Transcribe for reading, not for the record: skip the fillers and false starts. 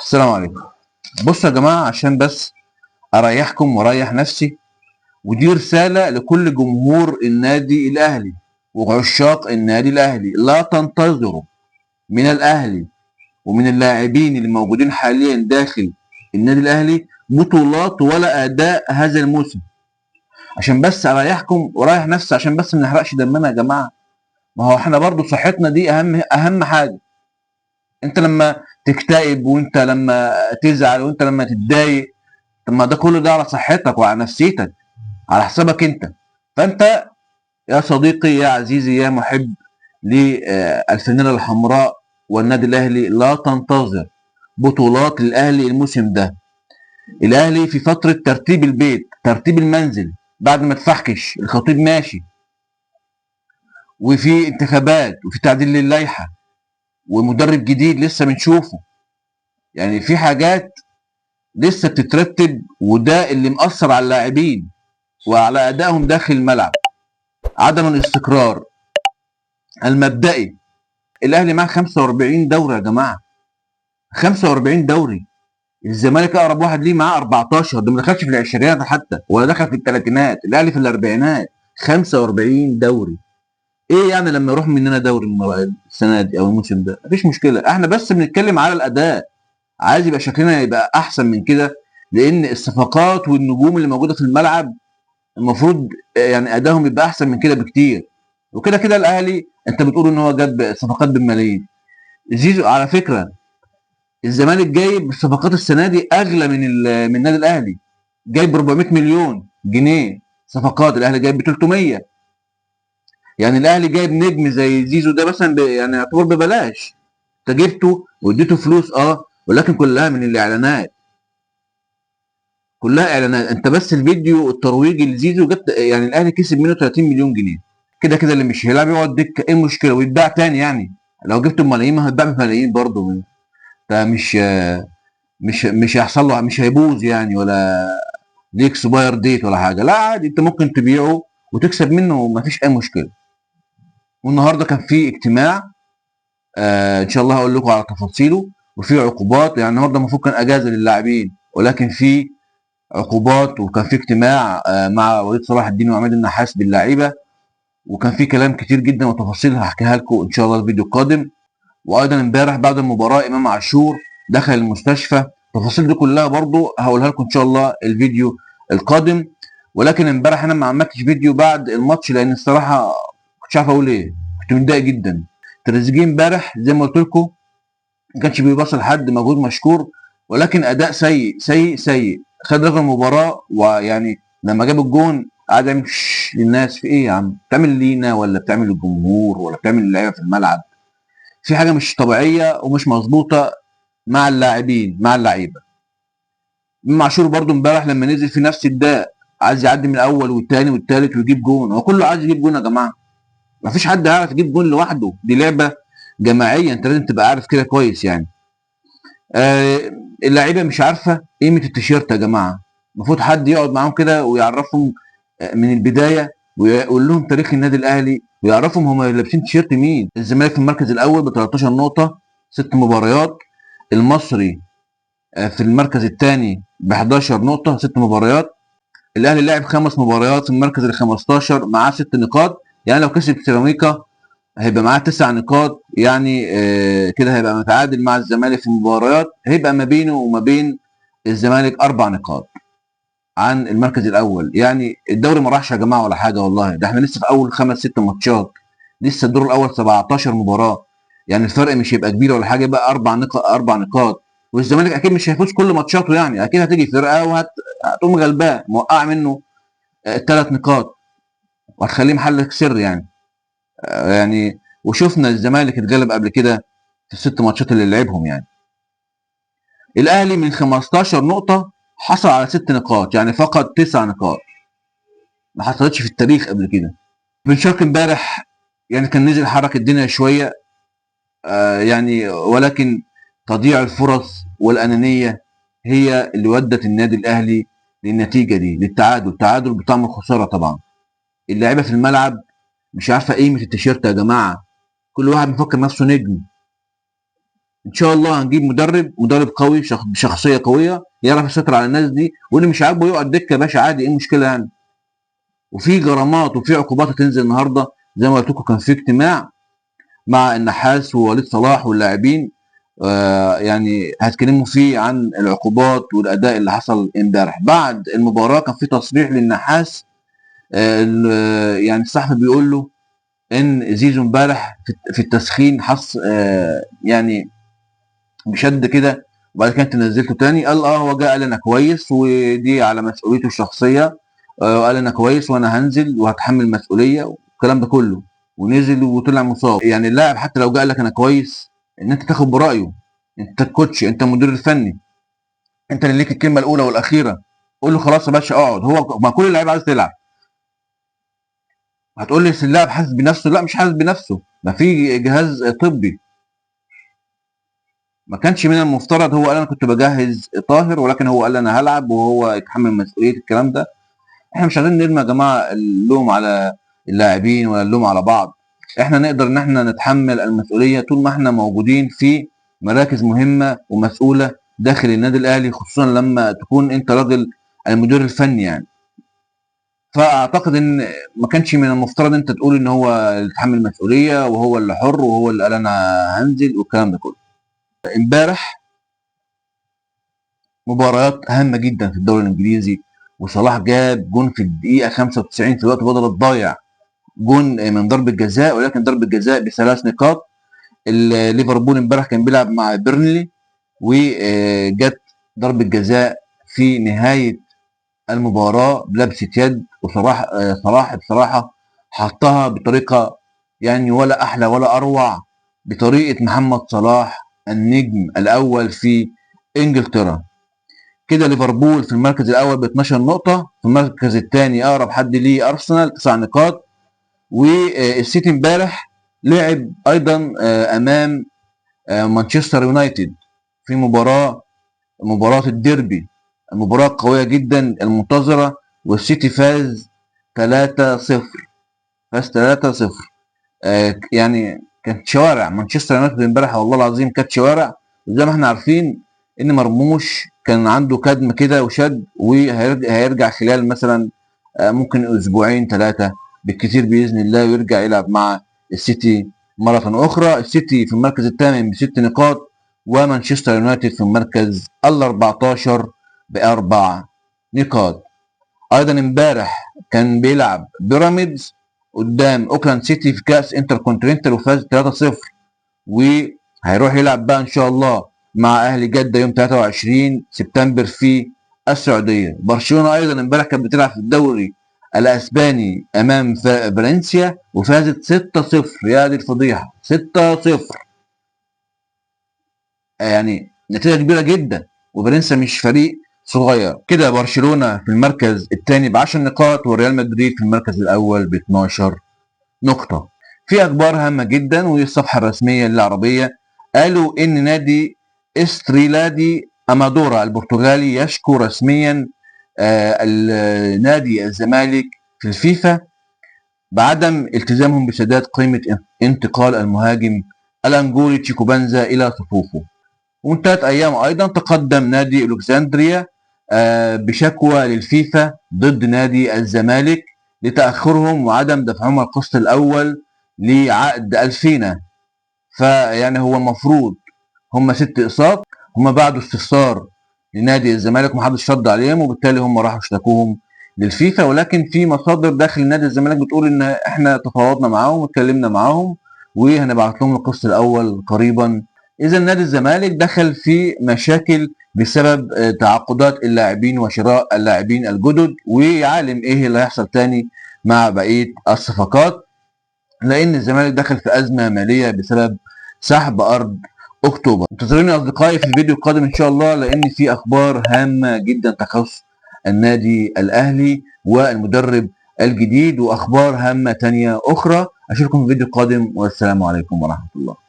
السلام عليكم. بصوا يا جماعة، عشان بس أريحكم وأريح نفسي، ودي رسالة لكل جمهور النادي الأهلي وعشاق النادي الأهلي: لا تنتظروا من الأهلي ومن اللاعبين اللي موجودين حاليا داخل النادي الأهلي بطولات ولا أداء هذا الموسم. عشان بس أريحكم وأريح نفسي، عشان بس ما نحرقش دمنا يا جماعة. ما هو احنا برضو صحتنا دي أهم حاجة. أنت لما تكتئب، وأنت لما تزعل، وأنت لما تتضايق، طب ما ده كله ده على صحتك وعلى نفسيتك، على حسابك انت. فانت يا صديقي يا عزيزي يا محب للفانيله الحمراء والنادي الاهلي، لا تنتظر بطولات للاهلي الموسم ده. الاهلي في فتره ترتيب البيت، ترتيب المنزل، بعد ما تفحكش الخطيب ماشي، وفي انتخابات، وفي تعديل للائحه، ومدرب جديد لسه بنشوفه. يعني في حاجات لسه بتترتب، وده اللي مأثر على اللاعبين وعلى ادائهم داخل الملعب. عدم الاستقرار المبدئي. الاهلي معاه 45 دوري يا جماعه، 45 دوري. الزمالك اقرب واحد ليه معاه 14، ده ما دخلش في العشرينات حتى، ولا دخل في الثلاثينات. الاهلي في الاربعينات. 45 دوري. ايه يعني لما يروح مننا دوري السنه دي او الموسم ده؟ مفيش مشكله، احنا بس بنتكلم على الاداء. عايز يبقى شكلنا يبقى احسن من كده، لان الصفقات والنجوم اللي موجوده في الملعب المفروض يعني ادائهم يبقى احسن من كده بكتير. وكده كده الاهلي انت بتقول ان هو جاب صفقات بالملايين. زيزو على فكره، الزمالك جايب صفقات السنه دي اغلى من النادي الاهلي. جايب 400 مليون جنيه صفقات، الاهلي جايب ب 300. يعني الاهلي جايب نجم زي زيزو ده مثلا يعني يعتبر ببلاش. انت جبته واديته فلوس، ولكن كلها من الاعلانات، كلها اعلانات. انت بس الفيديو الترويجي لزيزو جبت، يعني الاهلي كسب منه 30 مليون جنيه. كده كده اللي مش هيلعب يقعد دكه، ايه المشكله؟ ويتباع تاني يعني. لو جبته بملايين ما هيتباع بملايين برضه. ده مش هيحصل له، مش هيبوظ يعني، ولا ليه اكسباير ديت ولا حاجه. لا عادي، انت ممكن تبيعه وتكسب منه، ما فيش اي مشكله. والنهارده كان في اجتماع، ان شاء الله هقول لكم على تفاصيله. وفي عقوبات، يعني النهارده المفروض كان اجازه للاعبين، ولكن في عقوبات. وكان في اجتماع مع وليد صلاح الدين وعماد النحاس باللعيبه، وكان في كلام كتير جدا وتفاصيل هحكيها لكم ان شاء الله الفيديو القادم. وايضا امبارح بعد المباراه امام عاشور دخل المستشفى. التفاصيل دي كلها برضو هقولها لكم ان شاء الله الفيديو القادم. ولكن امبارح انا ما عملتش فيديو بعد الماتش، لان الصراحه ما كنتش عارف اقول ايه، كنت متضايق جدا. تريزيجيه امبارح زي ما قلت لكم ما كانش بيباص لحد، مجهود مشكور، ولكن اداء سيء سيء سيء. خد رقم المباراه، ويعني لما جاب الجون قعد يعمل للناس: في ايه يا عم؟ بتعمل لينا ولا بتعمل للجمهور ولا بتعمل للعيبه في الملعب؟ في حاجه مش طبيعيه ومش مظبوطه مع اللاعبين، مع اللعيبه. امام عاشور برضو امبارح لما نزل في نفس الدقيقه عايز يعدي من الاول والثاني والثالث ويجيب جون. هو كله عايز يجيب جون يا جماعه، ما فيش حد هيعرف يجيب جون لوحده، دي لعبه جماعيه، انت لازم تبقى عارف كده كويس يعني. اللعيبه مش عارفه قيمه التيشيرت يا جماعه. المفروض حد يقعد معاهم كده ويعرفهم من البدايه، ويقول لهم تاريخ النادي الاهلي، ويعرفهم هم لابسين تيشيرت مين. الزمالك في المركز الاول ب 13 نقطه، 6 مباريات. المصري في المركز الثاني ب 11 نقطه، 6 مباريات. الاهلي لعب 5 مباريات في المركز ال 15 معاه 6 نقاط. يعني لو كسب سيراميكا هيبقى معاه 9 نقاط، يعني كده هيبقى متعادل مع الزمالك في المباريات، هيبقى ما بينه وما بين الزمالك 4 نقاط عن المركز الاول. يعني الدوري ما راحش يا جماعه ولا حاجه والله، ده احنا لسه في اول 5 6 ماتشات، لسه الدور الاول 17 مباراه. يعني الفرق مش هيبقى كبير ولا حاجه، يبقى 4 نقاط 4 نقاط. والزمالك اكيد مش هيفوز كل ماتشاته، يعني اكيد هتيجي فرقه وهتقوم غلباه موقعه منه 3 نقاط، وهتخليه محل سر يعني. يعني وشفنا الزمالك اتغلب قبل كده في ال6 ماتشات اللي لعبهم يعني. الاهلي من 15 نقطه حصل على 6 نقاط، يعني فقط 9 نقاط، ما حصلتش في التاريخ قبل كده. بن شرقي امبارح يعني كان نزل حرك الدنيا شويه، يعني ولكن تضييع الفرص والانانيه هي اللي ودت النادي الاهلي للنتيجه دي، للتعادل. تعادل بطعم الخساره طبعا. اللعيبه في الملعب مش عارفه قيمه التيشيرت يا جماعه، كل واحد مفكر نفسه نجم. ان شاء الله هنجيب مدرب قوي بشخصيه قويه يعرف يسيطر على الناس دي، واللي مش عاجبه يقعد دكه يا باشا عادي، ايه المشكله يعني؟ وفي غرامات وفي عقوبات هتنزل النهارده، زي ما قلت لكم كان في اجتماع مع النحاس ووليد صلاح واللاعبين، يعني هيتكلموا فيه عن العقوبات والاداء اللي حصل امبارح. بعد المباراه كان في تصريح للنحاس، يعني الصحفي بيقول له ان زيزو امبارح في التسخين حص يعني بشد كده، وبعد كده انت نزلته تاني. قال هو جه قال انا كويس ودي على مسؤوليته الشخصيه، وقال انا كويس وانا هنزل وهتحمل مسؤوليه والكلام ده كله، ونزل وطلع مصاب. يعني اللاعب حتى لو جه قال لك انا كويس، ان انت تاخد برايه، انت الكوتش، انت المدير الفني، انت اللي ليك الكلمه الاولى والاخيره. قول له خلاص يا باشا اقعد. هو ما كل اللعيبه عايز تلعب. هتقول لي اللاعب حاسس بنفسه؟ لا مش حاسس بنفسه، ما في جهاز طبي. ما كانش من المفترض هو قال انا كنت بجهز طاهر، ولكن هو قال انا هلعب وهو يتحمل مسؤوليه الكلام ده؟ احنا مش عايزين نرمي يا جماعه اللوم على اللاعبين ولا اللوم على بعض. احنا نقدر ان احنا نتحمل المسؤوليه طول ما احنا موجودين في مراكز مهمه ومسؤوله داخل النادي الاهلي، خصوصا لما تكون انت راجل المدير الفني يعني. فاعتقد ان ما كانش من المفترض انت تقول ان هو اللي يتحمل المسؤوليه وهو اللي حر وهو اللي قال انا هنزل والكلام ده كله. امبارح مباريات هامه جدا في الدوري الانجليزي، وصلاح جاب جون في الدقيقه 95 في الوقت بدل الضايع، جون من ضربه جزاء، ولكن ضربه جزاء ب3 نقاط. ليفربول امبارح كان بيلعب مع بيرنلي، وجت ضربه جزاء في نهايه المباراه بلبسه يد، وصلاح صلاح بصراحه حطها بطريقه يعني ولا احلى ولا اروع، بطريقه محمد صلاح النجم الاول في انجلترا. كده ليفربول في المركز الاول ب 12 نقطه، في المركز الثاني اقرب حد ليه ارسنال 9 نقاط. والسيتي امبارح لعب ايضا امام مانشستر يونايتد في مباراه الديربي، المباراه القويه جدا المنتظره، والسيتي فاز 3-0. فاز 3-0. يعني كانت شوارع مانشستر يونايتد امبارح والله العظيم، كانت شوارع. زي ما احنا عارفين ان مرموش كان عنده كدم كده وشد، وهيرجع خلال مثلا ممكن اسبوعين 3 بالكثير باذن الله، ويرجع يلعب مع السيتي مره اخرى. السيتي في المركز الثامن ب6 نقاط، ومانشستر يونايتد في المركز ال14 ب4 نقاط. ايضا امبارح كان بيلعب بيراميدز قدام اوكلاند سيتي في كاس انتر كونتيننتال وفاز 3-0، وهيروح يلعب بقى ان شاء الله مع اهلي جده يوم 23 سبتمبر في السعوديه. برشلونه ايضا امبارح كانت بتلعب في الدوري الاسباني امام فالنسيا وفازت 6-0. يا دي الفضيحه، 6-0، يعني نتيجه كبيره جدا، وفالنسيا مش فريق صغير. كده برشلونه في المركز الثاني ب10 نقاط، وريال مدريد في المركز الاول ب12 نقطه. في اخبار هامه جدا، ودي الصفحه الرسميه للعربيه، قالوا ان نادي استريلادي امادورا البرتغالي يشكو رسميا نادي الزمالك في الفيفا بعدم التزامهم بسداد قيمه انتقال المهاجم الانجولي تشيكو بنزا الى صفوفه. ومن 3 أيام أيضا تقدم نادي ألكسندريا بشكوى للفيفا ضد نادي الزمالك لتأخرهم وعدم دفعهم القسط الأول لعقد الفينا. فيعني هو المفروض هم 6 أقساط، هم بعدوا استفسار لنادي الزمالك ومحدش رد عليهم، وبالتالي هم راحوا اشتكوهم للفيفا. ولكن في مصادر داخل نادي الزمالك بتقول ان احنا تفاوضنا معاهم واتكلمنا معاهم وهنبعت لهم القسط الاول قريبا. اذا نادي الزمالك دخل في مشاكل بسبب تعاقدات اللاعبين وشراء اللاعبين الجدد، ويعلم ايه اللي هيحصل تاني مع بقيه الصفقات، لان الزمالك دخل في ازمه ماليه بسبب سحب ارض اكتوبر. انتظروني اصدقائي في الفيديو القادم ان شاء الله، لان في اخبار هامه جدا تخص النادي الاهلي والمدرب الجديد، واخبار هامه تانية اخرى. اشوفكم في الفيديو القادم، والسلام عليكم ورحمه الله.